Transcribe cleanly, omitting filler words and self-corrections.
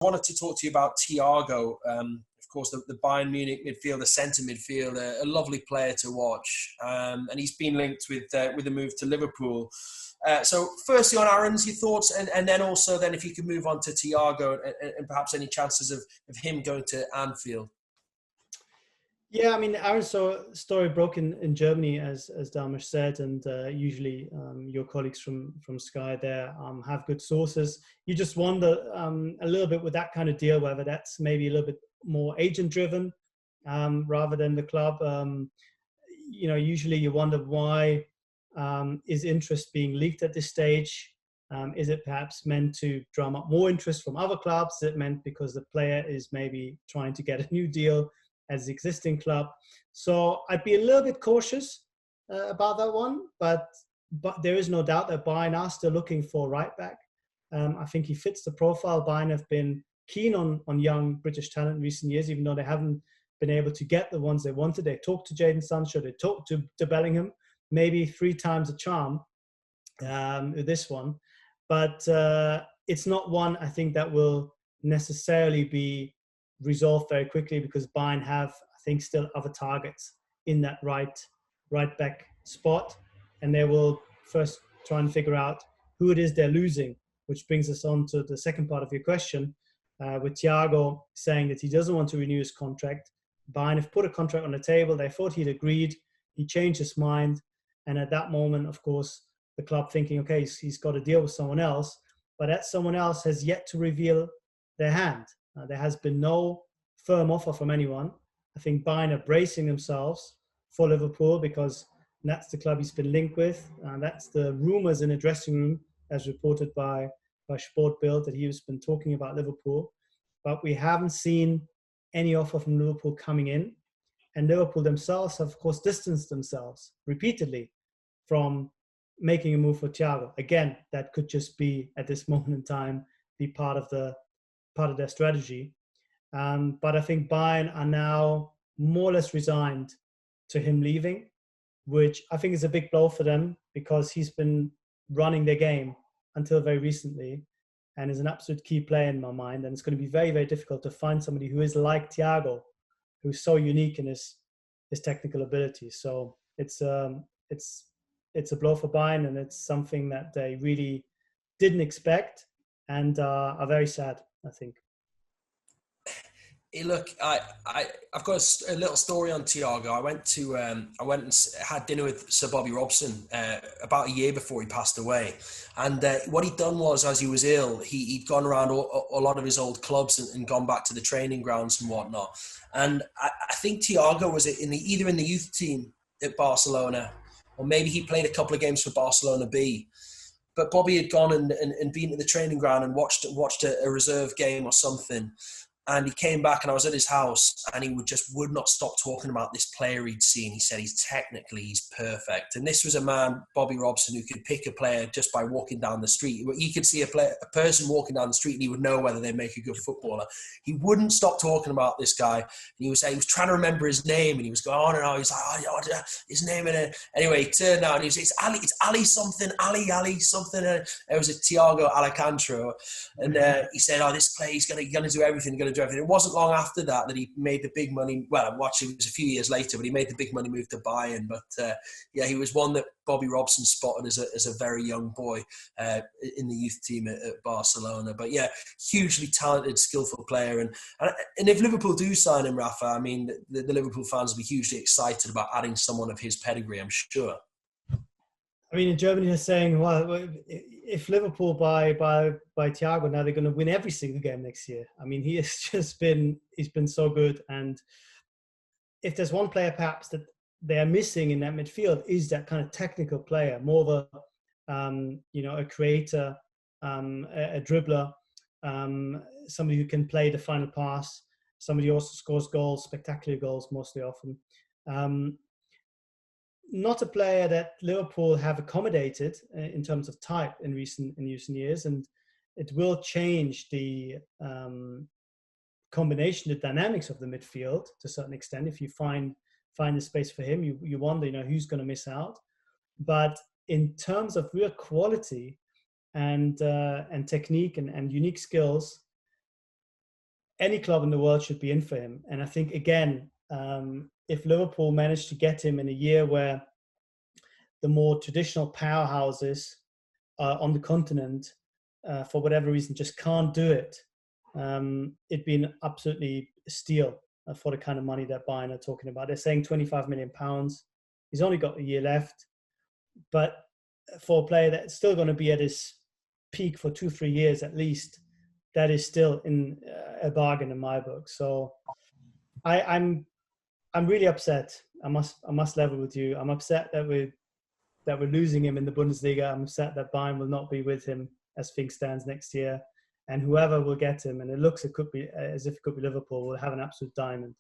wanted to talk to you about Thiago, of course, the Bayern Munich midfielder, centre midfielder, a lovely player to watch, and he's been linked with a move to Liverpool. So firstly on Aaron's, your thoughts, and then also then if you could move on to Thiago and perhaps any chances of him going to Anfield. Yeah, I mean, Aaron's story broke in Germany, as Dharmesh said, and usually your colleagues from Sky there have good sources. You just wonder a little bit with that kind of deal, whether that's maybe a little bit more agent-driven rather than the club. Usually you wonder why is interest being leaked at this stage? Is it perhaps meant to drum up more interest from other clubs? Is it meant because the player is maybe trying to get a new deal as the existing club? So I'd be a little bit cautious about that one, but there is no doubt that Bayern are still looking for a right back. I think he fits the profile. Bayern have been keen on young British talent in recent years, even though they haven't been able to get the ones they wanted. They talked to Jadon Sancho, they talked to Bellingham, maybe 3 times a charm, this one. But it's not one, I think, that will necessarily be resolved very quickly, because Bayern have, I think, still other targets in that right back spot, and they will first try and figure out who it is they're losing, which brings us on to the second part of your question, with Thiago saying that he doesn't want to renew his contract. Bayern have put a contract on the table. They thought he'd agreed. He changed his mind, and at that moment, of course, the club thinking, okay, he's got to deal with someone else, but that someone else has yet to reveal their hand. There has been no firm offer from anyone. I think Bayern are bracing themselves for Liverpool, because that's the club he's been linked with. That's the rumours in the dressing room, as reported by Sportbild, that he's been talking about Liverpool. But we haven't seen any offer from Liverpool coming in. And Liverpool themselves have, of course, distanced themselves repeatedly from making a move for Thiago. Again, that could just be, at this moment in time, be part of their strategy. But I think Bayern are now more or less resigned to him leaving, which I think is a big blow for them, because he's been running their game until very recently and is an absolute key player in my mind. And it's going to be very, very difficult to find somebody who is like Thiago, who's so unique in his technical ability. So it's a blow for Bayern, and it's something that they really didn't expect and are very sad, I think. Hey, look, I've got a little story on Thiago. I went and had dinner with Sir Bobby Robson about a year before he passed away, and what he'd done was, as he was ill, he'd gone around a lot of his old clubs and gone back to the training grounds and whatnot. And I think Thiago was either in the youth team at Barcelona, or maybe he played a couple of games for Barcelona B. But Bobby had gone and been at the training ground and watched a reserve game or something. And he came back, and I was at his house, and he would not stop talking about this player he'd seen. He said he's perfect. And this was a man, Bobby Robson, who could pick a player just by walking down the street. He could see a person walking down the street, and he would know whether they make a good footballer. He wouldn't stop talking about this guy. And he was trying to remember his name, and he was going on and on. He was like, oh, his name. And anyway, he turned out, and he was, it's Ali something, Ali something. And it was a Thiago Alcantara. And he said, this player, he's going to do everything, It wasn't long after that he made the big money. Well, it was a few years later, but he made the big money move to Bayern. But he was one that Bobby Robson spotted as a very young boy in the youth team at Barcelona. But yeah, hugely talented, skillful player. And if Liverpool do sign him, Rafa, I mean, the Liverpool fans will be hugely excited about adding someone of his pedigree, I'm sure. I mean, in Germany, they're saying, well, if Liverpool buy Thiago, now they're going to win every single game next year. I mean, he's been so good. And if there's one player perhaps that they are missing in that midfield, is that kind of technical player, more of a creator, a dribbler, somebody who can play the final pass, somebody who also scores goals, spectacular goals mostly often. Not a player that Liverpool have accommodated in terms of type in recent years, and it will change the combination, the dynamics of the midfield to a certain extent. If you find the space for him, you wonder, who's going to miss out. But in terms of real quality and technique and unique skills, any club in the world should be in for him. And I think, again, if Liverpool managed to get him in a year where the more traditional powerhouses on the continent, for whatever reason, just can't do it, it'd be an absolutely steal for the kind of money that Bayern are talking about. They're saying £25 million. He's only got a year left, but for a player that's still going to be at his peak for 2-3 years at least, that is still in a bargain in my book. So I'm really upset. I must level with you. I'm upset that we're losing him in the Bundesliga. I'm upset that Bayern will not be with him as things stands next year. And whoever will get him, and it could be as if it could be Liverpool, will have an absolute diamond.